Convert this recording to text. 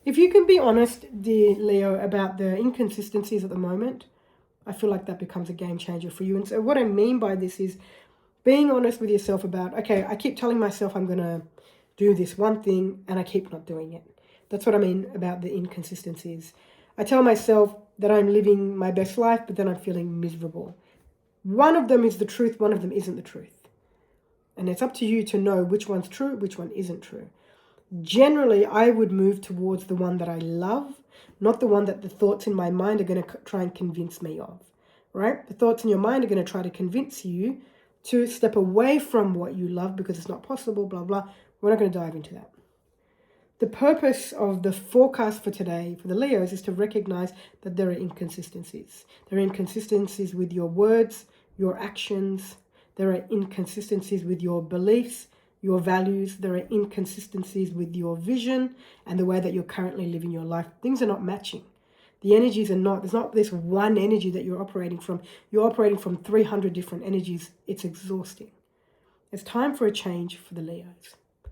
If you can be honest, dear Leo, about the inconsistencies at the moment, I feel like that becomes a game changer for you. And so what I mean by this is being honest with yourself about, okay, I keep telling myself I'm going to do this one thing and I keep not doing it. That's what I mean about the inconsistencies. I tell myself that I'm living my best life, but then I'm feeling miserable. One of them is the truth, one of them isn't the truth. And it's up to you to know which one's true, which one isn't true. Generally, I would move towards the one that I love, not the one that the thoughts in my mind are going to try and convince me of, right? The thoughts in your mind are going to try to convince you to step away from what you love because it's not possible, blah, blah. We're not going to dive into that. The purpose of the forecast for today for the Leos is to recognize that there are inconsistencies. There are inconsistencies with your words, your actions. There are inconsistencies with your beliefs, your values. There are inconsistencies with your vision and the way that you're currently living your life. Things are not matching. The energies are not, there's not this one energy that you're operating from. You're operating from 300 different energies. It's exhausting. It's time for a change for the Leos.